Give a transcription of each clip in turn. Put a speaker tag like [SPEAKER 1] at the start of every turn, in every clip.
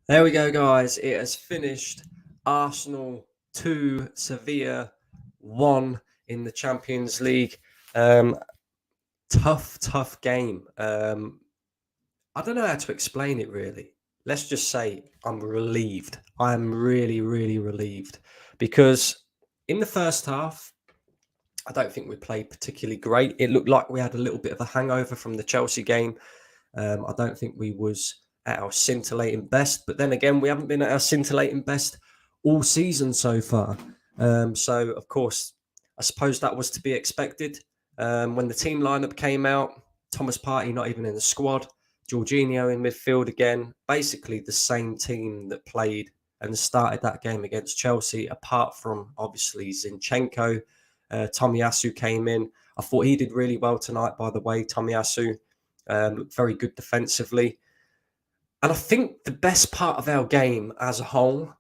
[SPEAKER 1] There we go, guys. It has finished. Arsenal 2, Sevilla 1 in the Champions League. Um, tough game. I don't know how to explain it really. Let's just say I'm relieved. I'm really relieved because in the first half, I don't think we played particularly great. It looked like we had a little bit of a hangover from the Chelsea game. I don't think we was at our scintillating best, but then again, we haven't been at our scintillating best all season so far. So of course, I suppose that was to be expected. When the team lineup came out, Thomas Partey not even in the squad, Jorginho in midfield again, basically the same team that played and started that game against Chelsea, apart from obviously Zinchenko. Tomiyasu came in. I thought he did really well tonight, by the way. Tomiyasu looked very good defensively. And I think the best part of our game as a whole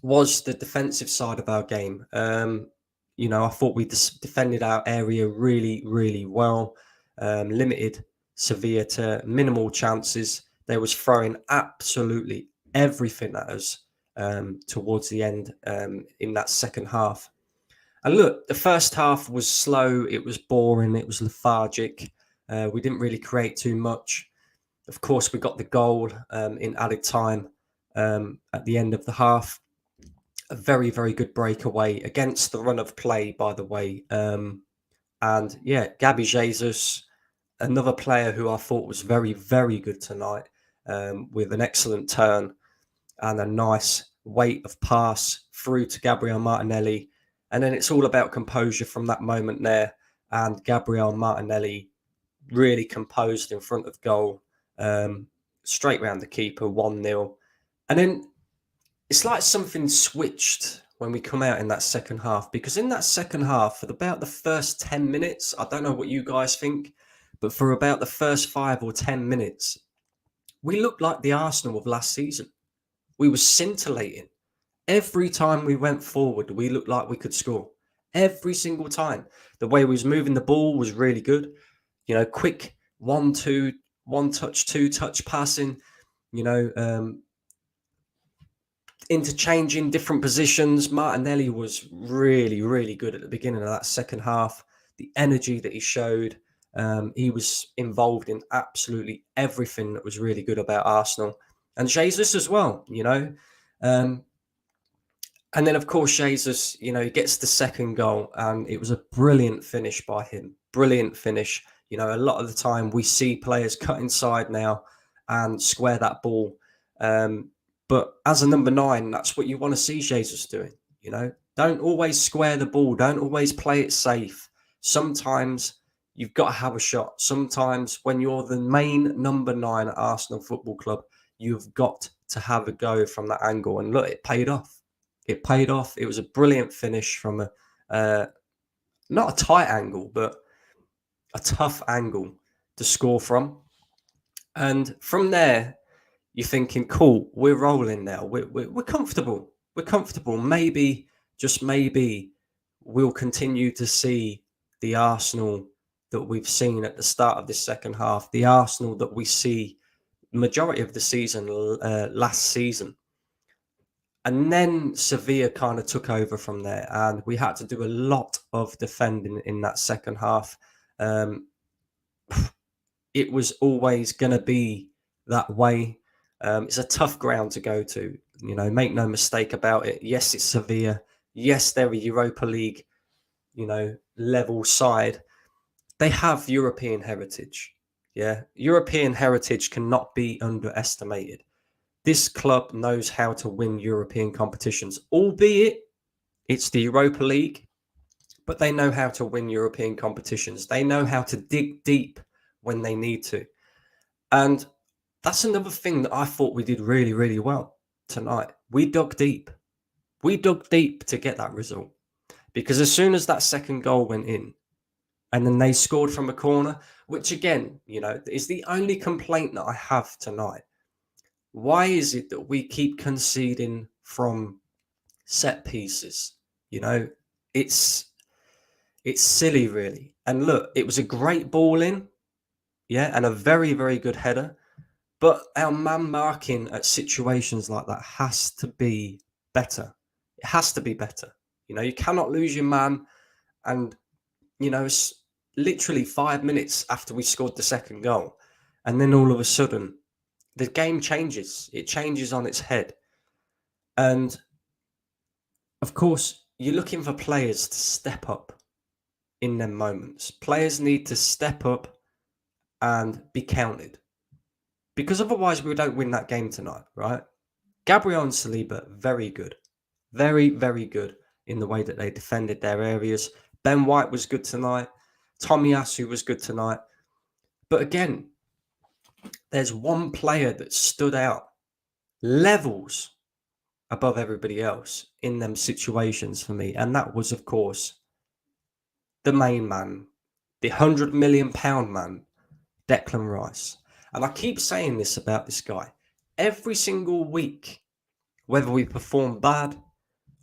[SPEAKER 1] was the defensive side of our game. I thought we defended our area really well, limited Sevilla to minimal chances. They was throwing absolutely everything at us towards the end in that second half. And look, the first half was slow. It was boring. It was lethargic. We didn't really create too much. Of course, we got the goal in added time at the end of the half. A very good breakaway against the run of play, by the way. And yeah, Gabby Jesus, another player who I thought was very good tonight, with an excellent turn and a nice weight of pass through to Gabriel Martinelli. And then it's all about composure from that moment there. And Gabriel Martinelli really composed in front of goal, straight round the keeper, 1-0. And then it's like something switched when we come out in that second half, because in that second half, for about the first 10 minutes, I don't know what you guys think, but for about the first 5 or 10 minutes, we looked like the Arsenal of last season. We were scintillating. Every time we went forward, we looked like we could score. Every single time. The way we was moving the ball was really good. Quick 1-2, one touch, 2-touch passing, interchanging different positions. Martinelli was really good at the beginning of that second half. The energy that he showed, he was involved in absolutely everything that was really good about Arsenal. And Jesus as well, and then, of course, Jesus, he gets the second goal, and it was a brilliant finish by him. Brilliant finish. A lot of the time we see players cut inside now and square that ball. But as a number 9, that's what you want to see Jesus doing. Don't always square the ball. Don't always play it safe. Sometimes you've got to have a shot. Sometimes when you're the main number 9 at Arsenal Football Club, you've got to have a go from that angle. And look, it paid off. It paid off. It was a brilliant finish from not a tight angle, but a tough angle to score from. And from there, you're thinking, cool, we're rolling now. We're comfortable. We're comfortable. Maybe, just maybe, we'll continue to see the Arsenal that we've seen at the start of this second half, the Arsenal that we see majority of the season last season. And then Sevilla kind of took over from there, and we had to do a lot of defending in that second half. It was always going to be that way. It's a tough ground to go to, make no mistake about it. Yes, it's Sevilla. Yes, they're a Europa League, level side. They have European heritage. Yeah, European heritage cannot be underestimated. This club knows how to win European competitions, albeit it's the Europa League, but they know how to win European competitions. They know how to dig deep when they need to. And that's another thing that I thought we did really well tonight. We dug deep. We dug deep to get that result. Because as soon as that second goal went in, and then they scored from a corner, which again, is the only complaint that I have tonight. Why is it that we keep conceding from set pieces? It's silly, really. And look, it was a great ball in, yeah, and a very good header. But our man marking at situations like that has to be better. It has to be better. You cannot lose your man. And, it's literally 5 minutes after we scored the second goal. And then all of a sudden, the game changes. It changes on its head. And, of course, you're looking for players to step up in them moments. Players need to step up and be counted. Because otherwise we don't win that game tonight, right? Gabriel and Saliba, very good. Very, very good in the way that they defended their areas. Ben White was good tonight. Tomiyasu was good tonight. But again, there's one player that stood out levels above everybody else in them situations for me. And that was, of course, the main man, the £100 million man, Declan Rice. And I keep saying this about this guy. Every single week, whether we perform bad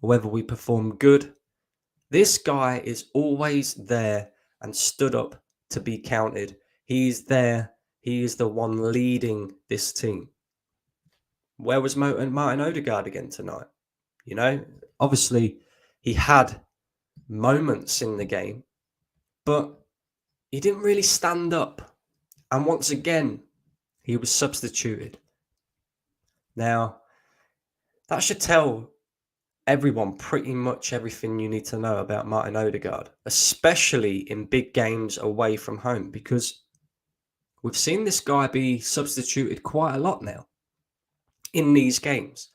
[SPEAKER 1] or whether we perform good, this guy is always there and stood up to be counted. He's there. He is the one leading this team. Where was Martin Odegaard again tonight? Obviously he had moments in the game, but he didn't really stand up. And once again, he was substituted. Now, that should tell everyone pretty much everything you need to know about Martin Odegaard, especially in big games away from home, because we've seen this guy be substituted quite a lot now in these games.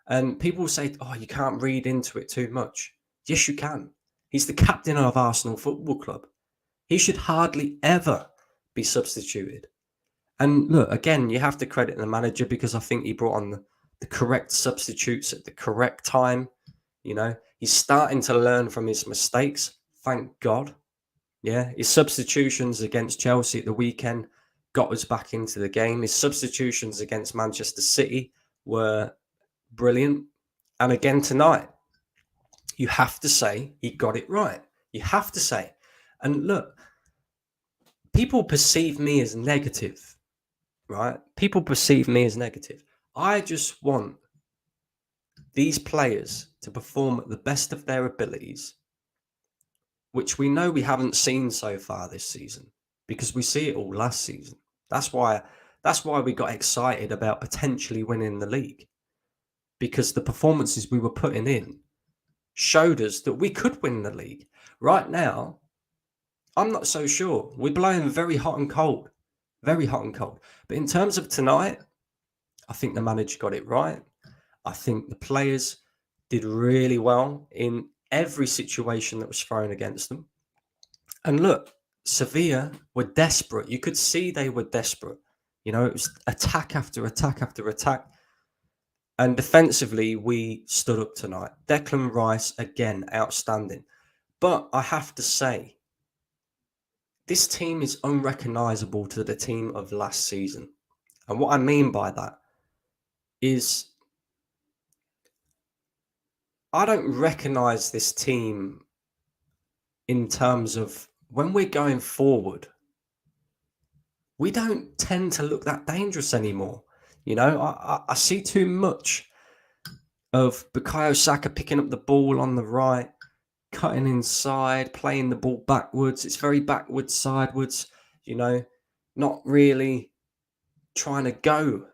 [SPEAKER 1] And people say, oh, you can't read into it too much. Yes, you can. He's the captain of Arsenal Football Club. He should hardly ever be substituted. And look, again, you have to credit the manager because I think he brought on the correct substitutes at the correct time. He's starting to learn from his mistakes. Thank God. Yeah, his substitutions against Chelsea at the weekend got us back into the game. His substitutions against Manchester City were brilliant. And again tonight, you have to say he got it right. You have to say. And look, people perceive me as negative, right? People perceive me as negative. I just want these players to perform at the best of their abilities, which we know we haven't seen so far this season because we see it all last season. That's why we got excited about potentially winning the league, because the performances we were putting in showed us that we could win the league. Right now, I'm not so sure. We're blowing very hot and cold. Very hot and cold. But in terms of tonight, I think the manager got it right. I think the players did really well in every situation that was thrown against them. And look, Sevilla were desperate. You could see they were desperate. It was attack after attack after attack. And defensively, we stood up tonight. Declan Rice, again, outstanding. But I have to say, this team is unrecognisable to the team of last season. And what I mean by that is I don't recognise this team in terms of when we're going forward, we don't tend to look that dangerous anymore. I see too much of Bukayo Saka picking up the ball on the right, cutting inside, playing the ball backwards. It's very backwards, sideways, not really trying to go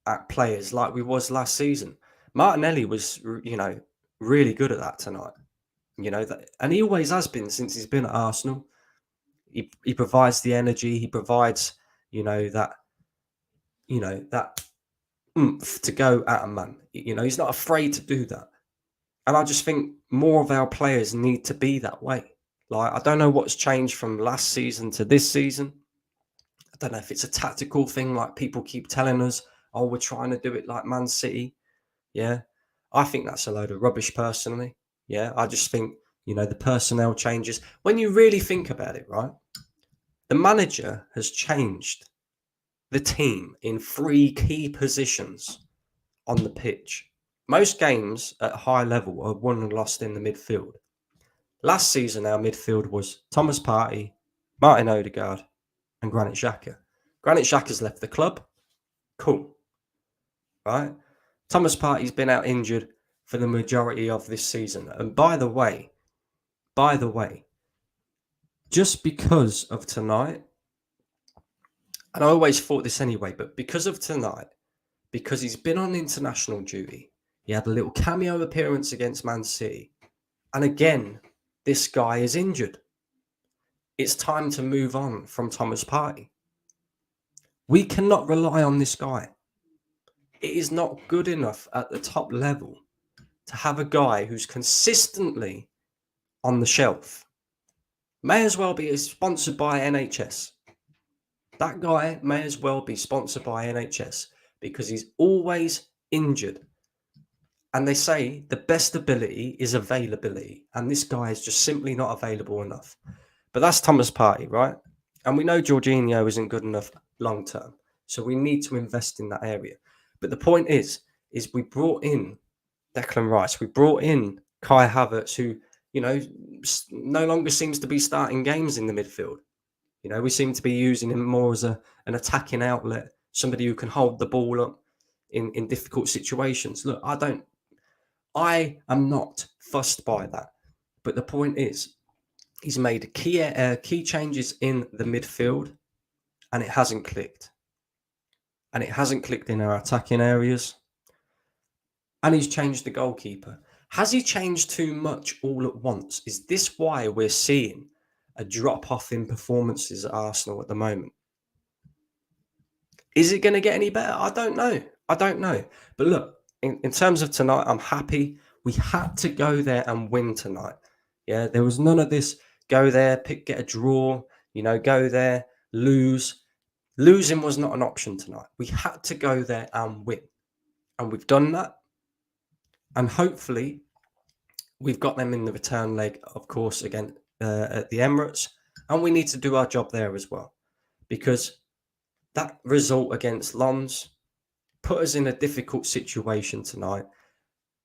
[SPEAKER 1] at players like we was last season. Martinelli was, really good at that tonight. And he always has been since he's been at Arsenal. He provides the energy. He provides, that oomph to go at a man. He's not afraid to do that. And I just think more of our players need to be that way. Like, I don't know what's changed from last season to this season. I don't know if it's a tactical thing, like people keep telling us, oh, we're trying to do it like Man City. Yeah. I think that's a load of rubbish personally. Yeah. I just think, the personnel changes. When you really think about it, right? The manager has changed the team in 3 key positions on the pitch. Most games at high level are won and lost in the midfield. Last season, our midfield was Thomas Partey, Martin Odegaard, and Granit Xhaka. Granit Xhaka's left the club. Cool, right? Thomas Partey's been out injured for the majority of this season. And by the way, just because of tonight, and I always thought this anyway, but because of tonight, because he's been on international duty, he had a little cameo appearance against Man City. And again, this guy is injured. It's time to move on from Thomas Partey. We cannot rely on this guy. It is not good enough at the top level to have a guy who's consistently on the shelf. May as well be sponsored by NHS. That guy may as well be sponsored by NHS because he's always injured. And they say the best ability is availability. And this guy is just simply not available enough. But that's Thomas Partey, right? And we know Jorginho isn't good enough long term. So we need to invest in that area. But the point is we brought in Declan Rice. We brought in Kai Havertz, who, no longer seems to be starting games in the midfield. We seem to be using him more as an attacking outlet, somebody who can hold the ball up in difficult situations. Look, I am not fussed by that. But the point is, he's made key changes in the midfield, and it hasn't clicked. And it hasn't clicked in our attacking areas. And he's changed the goalkeeper. Has he changed too much all at once? Is this why we're seeing a drop-off in performances at Arsenal at the moment? Is it going to get any better? I don't know. But look, in terms of tonight, I'm happy. We had to go there and win tonight. Yeah, there was none of this go there, get a draw, go there, lose. Losing was not an option tonight. We had to go there and win. And we've done that. And hopefully, we've got them in the return leg, of course, again at the Emirates. And we need to do our job there as well. Because that result against Lens put us in a difficult situation tonight.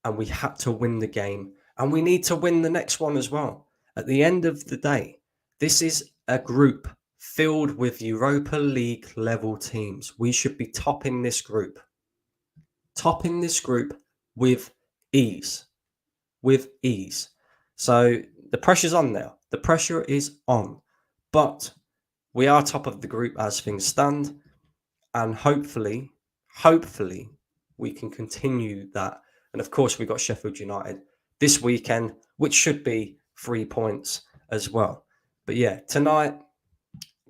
[SPEAKER 1] And we had to win the game. And we need to win the next one as well. At the end of the day, this is a group filled with Europa League level teams. We should be topping this group. Topping this group with ease. With ease. So the pressure's on now. The pressure is on. But we are top of the group as things stand. And hopefully, we can continue that. And of course, we've got Sheffield United this weekend, which should be 3 points as well. But yeah, tonight,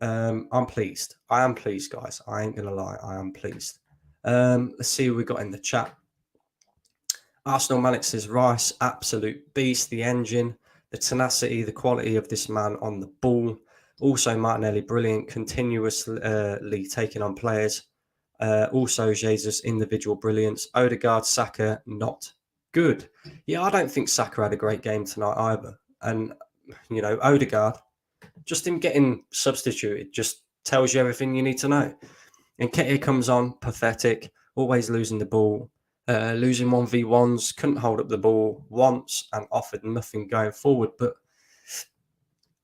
[SPEAKER 1] I'm pleased. I am pleased, guys. I ain't going to lie. I am pleased. Let's see who we got in the chat. Arsenal Manic says, Rice, absolute beast, the engine, the tenacity, the quality of this man on the ball. Also, Martinelli, brilliant, continuously taking on players. Also, Jesus, individual brilliance. Odegaard, Saka, not good. Yeah, I don't think Saka had a great game tonight either. And, Odegaard, just him getting substituted just tells you everything you need to know. And Nketiah comes on, pathetic, always losing the ball, losing 1v1s, couldn't hold up the ball once and offered nothing going forward. But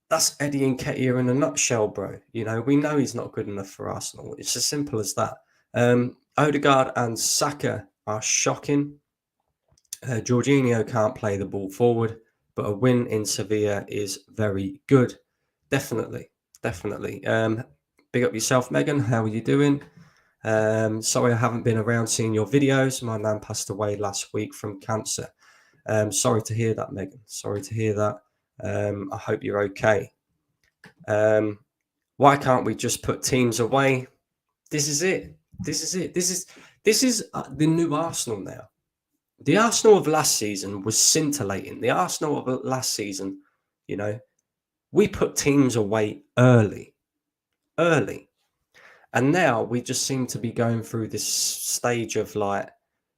[SPEAKER 1] that's Eddie Nketiah in a nutshell, bro. We know he's not good enough for Arsenal. It's as simple as that. Odegaard and Saka are shocking. Jorginho can't play the ball forward, but a win in Sevilla is very good. Definitely. Big up yourself, Megan. How are you doing? Sorry I haven't been around seeing your videos. My nan passed away last week from cancer. Sorry to hear that, Megan. Sorry to hear that. I hope you're okay. Why can't we just put teams away? This is it. This is the new Arsenal now. The Arsenal of last season was scintillating. The Arsenal of last season, we put teams away early. And now we just seem to be going through this stage of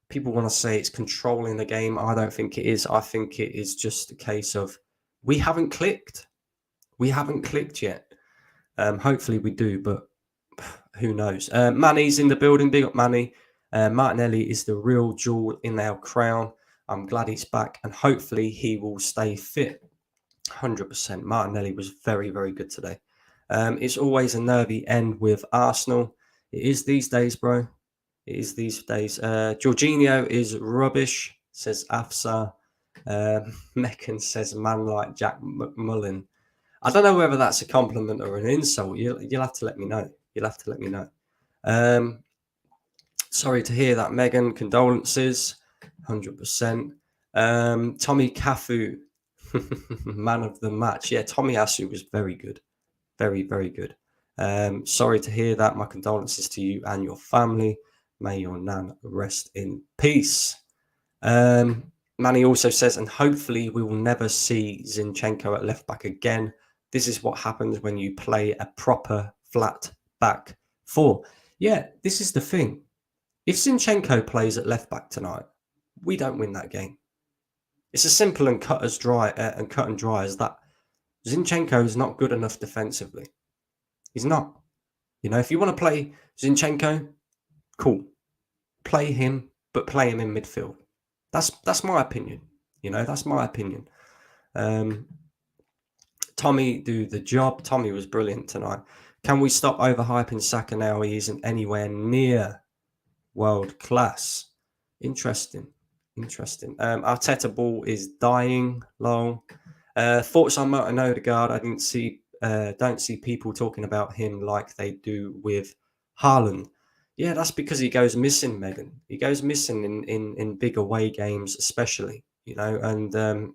[SPEAKER 1] people want to say it's controlling the game. I don't think it is. I think it is just a case of we haven't clicked. We haven't clicked yet. Hopefully we do, but who knows? Manny's in the building. Big up Manny. Martinelli is the real jewel in our crown. I'm glad he's back, and hopefully he will stay fit. 100%. Martinelli was very, very good today. It's always a nervy end with Arsenal. It is these days, bro. It is these days. Jorginho is rubbish, says Afsa. Meccan says, man like Jack McMullen. I don't know whether that's a compliment or an insult. You'll have to let me know. You'll have to let me know. Sorry to hear that, Megan. Condolences, 100%. Tommy Cafu, man of the match. Yeah, Tommy Asu was very good. Very, very good. Sorry to hear that. My condolences to you and your family. May your nan rest in peace. Manny also says, and hopefully we will never see Zinchenko at left back again. This is what happens when you play a proper flat back four. Yeah, this is the thing. If Zinchenko plays at left back tonight, we don't win that game. It's as simple and cut and dry as that. Zinchenko is not good enough defensively. He's not. You know, if you want to play Zinchenko, cool. Play him, but play him in midfield. That's my opinion. You know, that's my opinion. Tommy do the job. Tommy was brilliant tonight. Can we stop overhyping Saka now? He isn't anywhere near world class. Interesting. Arteta ball is dying. Lol. Thoughts on Martin Odegaard? I don't see people talking about him like they do with Haaland. Yeah, that's because he goes missing, Megan. He goes missing in big away games, especially. You know, and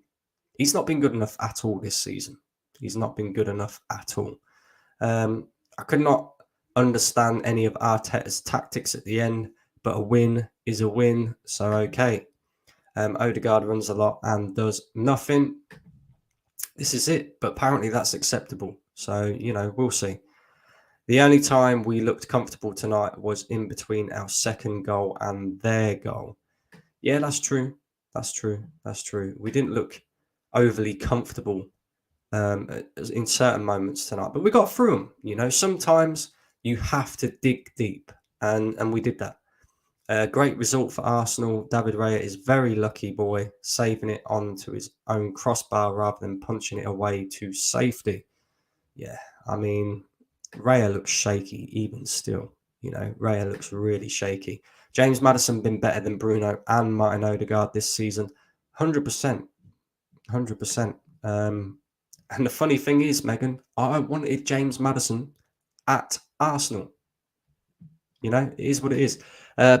[SPEAKER 1] he's not been good enough at all this season. He's not been good enough at all. I could not understand any of Arteta's tactics at the end, but a win is a win, so okay. Odegaard runs a lot and does nothing. This is it, but apparently that's acceptable. So, you know, we'll see. The only time we looked comfortable tonight was in between our second goal and their goal. Yeah, that's true. That's true. We didn't look overly comfortable in certain moments tonight, but we got through them. You know, sometimes you have to dig deep, and we did that. Great result for Arsenal. David Raya is very lucky boy, saving it onto his own crossbar rather than punching it away to safety. Yeah, I mean, Raya looks shaky even still. You know, Raya looks really shaky. James Maddison been better than Bruno and Martin Odegaard this season. 100%. 100%. And the funny thing is, Megan, I wanted James Maddison at Arsenal. You know, it is what it is.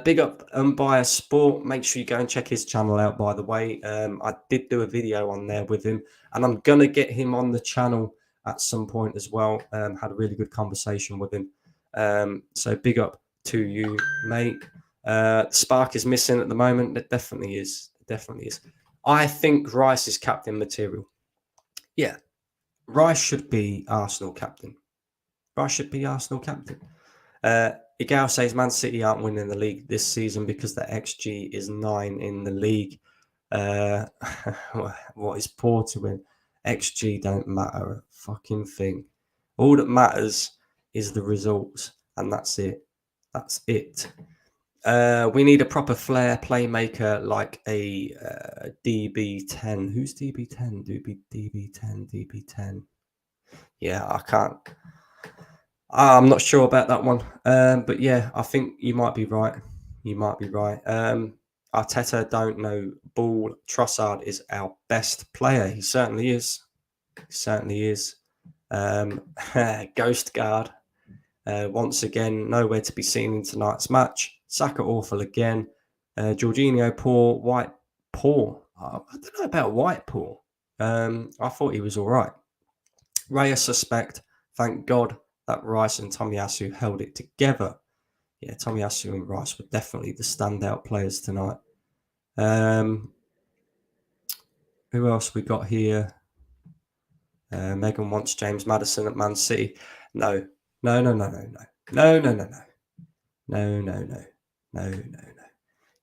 [SPEAKER 1] Big up Umpire Sport. Make sure you go and check his channel out, by the way. I did do a video on there with him, and I'm going to get him on the channel at some point as well. Had a really good conversation with him. So big up to you, mate. Spark is missing at the moment. It definitely is. I think Rice is captain material. Yeah, Rice should be Arsenal captain. Igal says Man City aren't winning the league this season because the XG is 9 in the league. What is poor to win? XG don't matter a fucking thing. All that matters is the results, and that's it. We need a proper flair playmaker like a DB10. Who's DB10? DB10. Yeah, I can't. I'm not sure about that one. But yeah, I think you might be right. Arteta don't know ball. Trossard is our best player. He certainly is. Ghost Guard. Once again, nowhere to be seen in tonight's match. Saka awful again. Jorginho poor. White poor. I don't know about White poor. I thought he was all right. Raya suspect. Thank God that Rice and Tomiyasu held it together. Yeah, Tomiyasu and Rice were definitely the standout players tonight. Who else we got here? Megan wants James Maddison at Man City. No.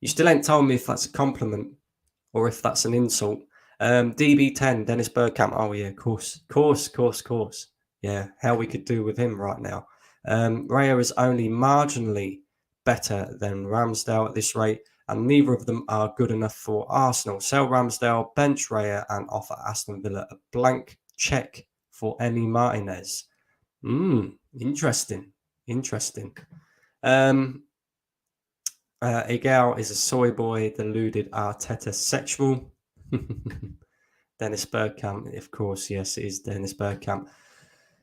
[SPEAKER 1] You still ain't told me if that's a compliment or if that's an insult. DB10, Dennis Bergkamp. Oh yeah, of course. Yeah, how we could do with him right now. Raya is only marginally better than Ramsdale at this rate, and neither of them are good enough for Arsenal. Sell Ramsdale, bench Raya, and offer Aston Villa a blank check for Emi Martinez. Interesting. Egal is a soy boy, deluded Arteta sexual. Dennis Bergkamp, of course, yes, it is Dennis Bergkamp.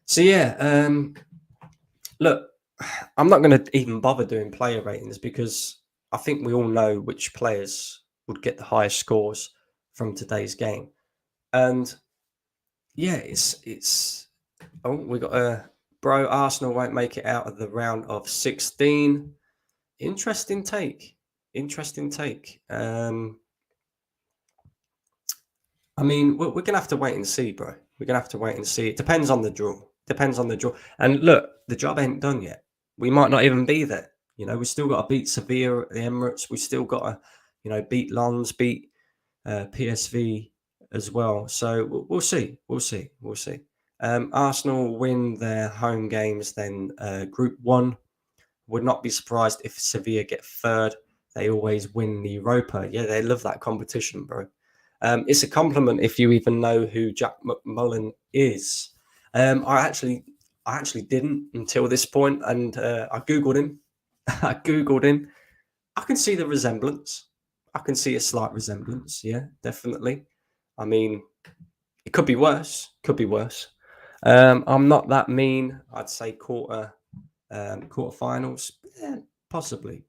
[SPEAKER 1] So yeah, look, I'm not going to even bother doing player ratings because I think we all know which players would get the highest scores from today's game. And yeah, it's oh, we got a bro. Arsenal won't make it out of the round of 16. Interesting take. Interesting take. I mean, we're gonna have to wait and see, bro. We're gonna have to wait and see. It depends on the draw. Depends on the draw. And look, the job ain't done yet. We might not even be there. You know, we still got to beat Sevilla at the Emirates. We still got to, beat Lens, beat PSV as well. So we'll see. We'll see. We'll see. Arsenal win their home games, then Group 1. Would not be surprised if Sevilla get third. They always win the Europa. Yeah, they love that competition, bro. It's a compliment if you even know who Jack McMullen is. I actually didn't until this point, and I googled him. I googled him. I can see the resemblance. I can see a slight resemblance. Yeah, definitely. I mean, it could be worse. Could be worse. I'm not that mean. I'd say quarterfinals. Yeah, possibly.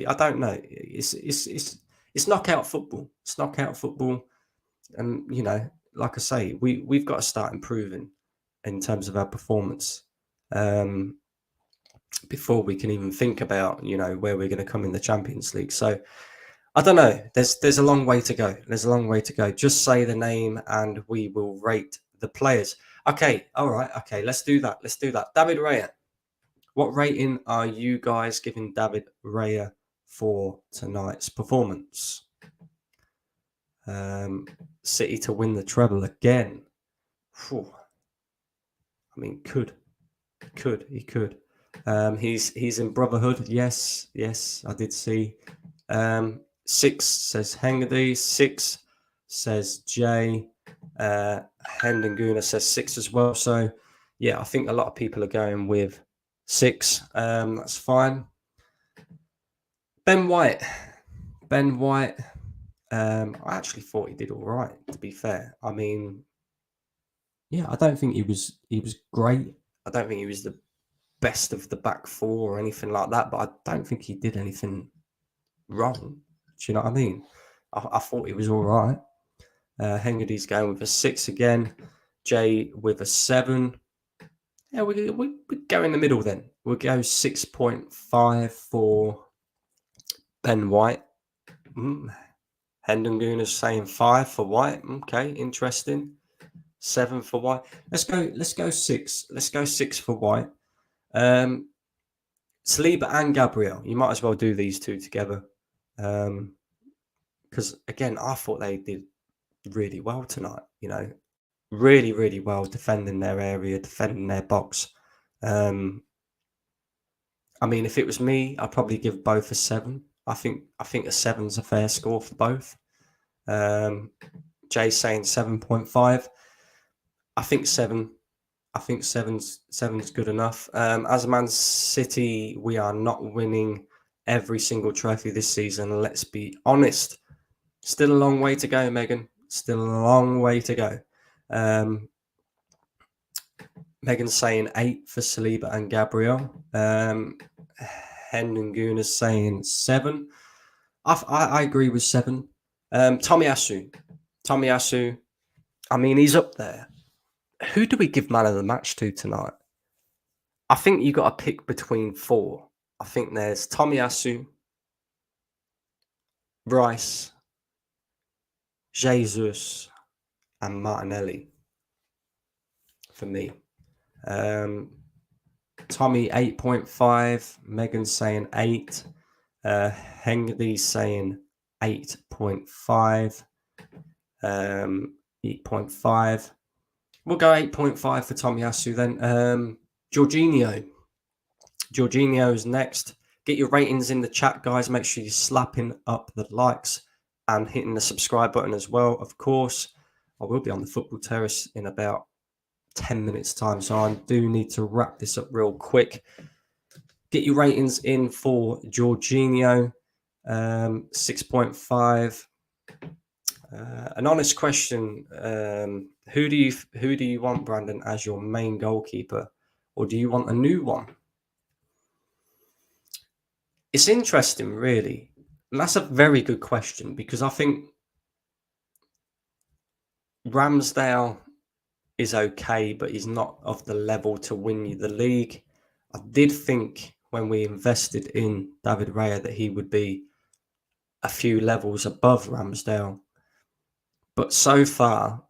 [SPEAKER 1] I don't know. It's knockout football. It's knockout football, and like I say, we've got to start improving in terms of our performance before we can even think about where we're going to come in the Champions League. So I don't know. There's a long way to go. There's a long way to go. Just say the name and we will rate the players. Okay. All right. Okay. Let's do that. David Raya. What rating are you guys giving David Raya for tonight's performance? City to win the treble again. Whew. I mean, he could. He's in Brotherhood. Yes, I did see. 6 says Hengady. 6 says Jay. Hendenguna says 6 as well. So yeah, I think a lot of people are going with 6. That's fine. Ben White. I actually thought he did all right, to be fair. I mean, yeah, I don't think he was great. I don't think he was the best of the back four or anything like that, but I don't think he did anything wrong. Do you know what I mean? I thought he was all right. Hengady's going with a 6 again. Jay with a 7. Yeah, we go in the middle then. We'll go 6.5 for Ben White. Hendon is saying 5 for White. Okay, interesting. 7 for White. Let's go 6. Let's go 6 for White. Saliba and Gabriel. You might as well do these two together. Because again, I thought they did really well tonight. Really, really well defending their area, defending their box. I mean, if it was me, I'd probably give both a 7. I think a 7's a fair score for both. Jay's saying 7.5. I think 7. I think 7's good enough. As Man City, we are not winning every single trophy this season. Let's be honest. Still a long way to go, Megan. Still a long way to go. Megan's saying 8 for Saliba and Gabriel. Hendon saying 7. I agree with 7. Tomiyasu. I mean, he's up there. Who do we give man of the match to tonight? I think you got to pick between 4. I think there's Tomiyasu, Rice, Jesus, and Martinelli for me. Tommy 8.5. Megan's saying 8. Hengady's saying 8.5. 8.5. We'll go 8.5 for Tomiyasu then. Jorginho is next. Get your ratings in the chat, guys. Make sure you're slapping up the likes and hitting the subscribe button as well. Of course, I will be on the football terrace in about 10 minutes time, so I do need to wrap this up real quick. Get your ratings in for Jorginho. 6.5. An honest question: who do you want, Brandon, as your main goalkeeper, or do you want a new one? It's interesting, really. And that's a very good question, because I think Ramsdale is okay, but he's not of the level to win you the league. I did think when we invested in David Raya that he would be a few levels above Ramsdale, but so far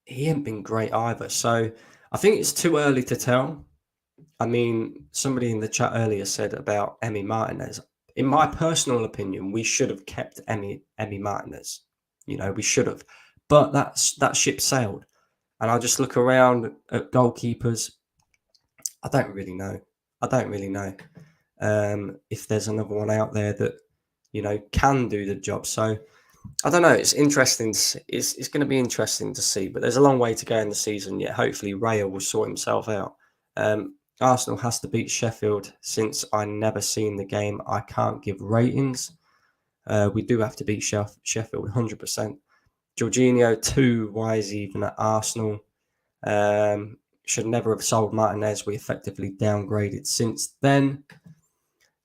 [SPEAKER 1] he ain't been great either. So I think it's too early to tell. I mean, somebody in the chat earlier said about Emi Martinez. In my personal opinion, we should have kept Emi Martinez. You know, we should have. But that ship sailed. And I just look around at goalkeepers. I don't really know. If there's another one out there that, you know, can do the job. So I don't know. It's interesting. It's going to be interesting to see. But there's a long way to go in the season yet. Hopefully, Raya will sort himself out. Arsenal has to beat Sheffield. Since I never seen the game, I can't give ratings. We do have to beat Sheffield 100%. Jorginho 2. Why is he even at Arsenal? Should never have sold Martinez. We effectively downgraded since then.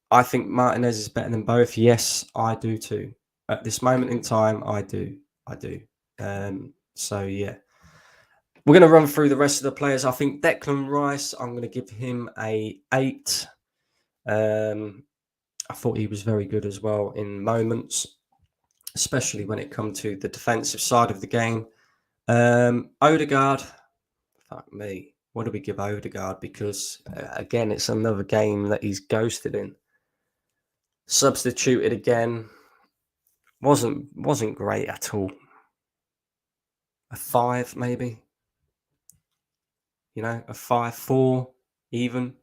[SPEAKER 1] I think Martinez is better than both. Yes, I do too. At this moment in time, I do. So yeah. We're going to run through the rest of the players. I think Declan Rice, I'm going to give him a 8. I thought he was very good as well in moments, especially when it comes to the defensive side of the game. Odegaard, fuck me. What do we give Odegaard? Because, again, it's another game that he's ghosted in. Substituted again. Wasn't great at all. A 5, maybe. You know, a 5-4 even.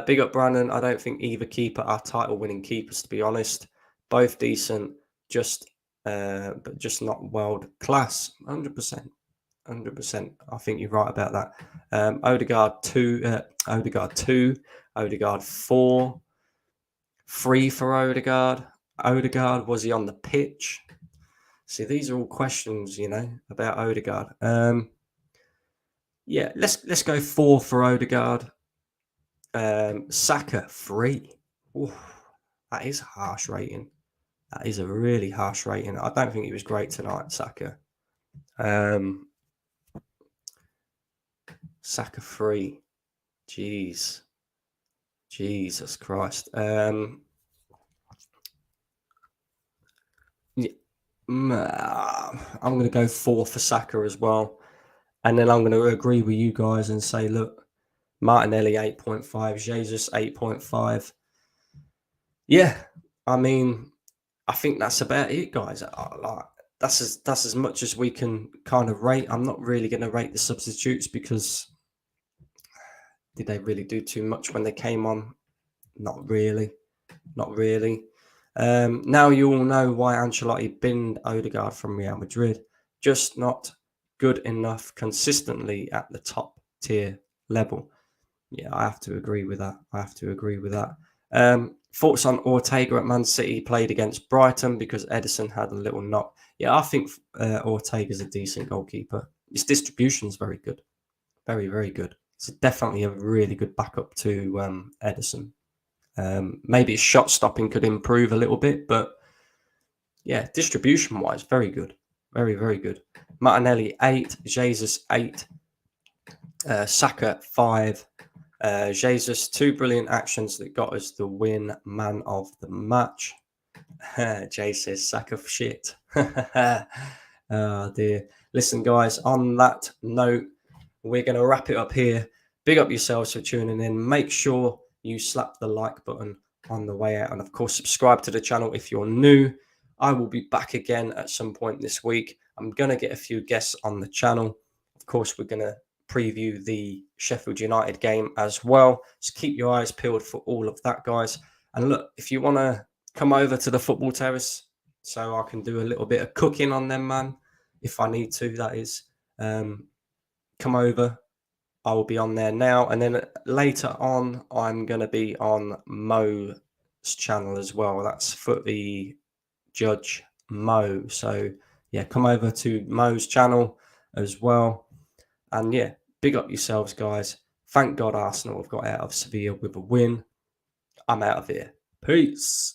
[SPEAKER 1] Big up Brandon. I don't think either keeper are title-winning keepers, to be honest. Both decent, but just not world class. 100%. I think you're right about that. Odegaard 2. Odegaard 4. 3 for Odegaard. Odegaard, was he on the pitch? See, these are all questions, you know, about Odegaard. Yeah, let's go 4 for Odegaard. Saka 3. Ooh, that is a harsh rating. That is a really harsh rating. I don't think he was great tonight, Saka. Saka 3. Jeez. Jesus Christ. I'm going to go 4 for Saka as well. And then I'm going to agree with you guys and say, look, Martinelli 8.5, Jesus 8.5. Yeah, I mean, I think that's about it, guys. That's as much as we can kind of rate. I'm not really going to rate the substitutes because did they really do too much when they came on? Not really. Now you all know why Ancelotti binned Odegaard from Real Madrid. Just not good enough consistently at the top tier level. Yeah, I have to agree with that. Thoughts on Ortega at Man City? Played against Brighton because Ederson had a little knock. Yeah, I think Ortega's a decent goalkeeper. His distribution is very good. Very, very good. It's definitely a really good backup to Ederson. Maybe his shot stopping could improve a little bit, but yeah, distribution-wise, very good. Very, very good. Martinelli, 8. Jesus, 8. Saka, 5. Jesus, 2 brilliant actions that got us the win. Man of the match. Jay says, Saka shit. Oh, dear. Listen, guys, on that note, we're going to wrap it up here. Big up yourselves for tuning in. Make sure you slap the like button on the way out. And, of course, subscribe to the channel if you're new. I will be back again at some point this week. I'm going to get a few guests on the channel. Of course, we're going to preview the Sheffield United game as well. So keep your eyes peeled for all of that, guys. And look, if you want to come over to the football terrace so I can do a little bit of cooking on them, man, if I need to, that is, come over. I will be on there now. And then later on, I'm going to be on Mo channel as well. That's footy judge Mo. So yeah, come over to Mo's channel as well. And yeah, big up yourselves, guys. Thank God Arsenal have got out of Sevilla with a win. I'm out of here. Peace.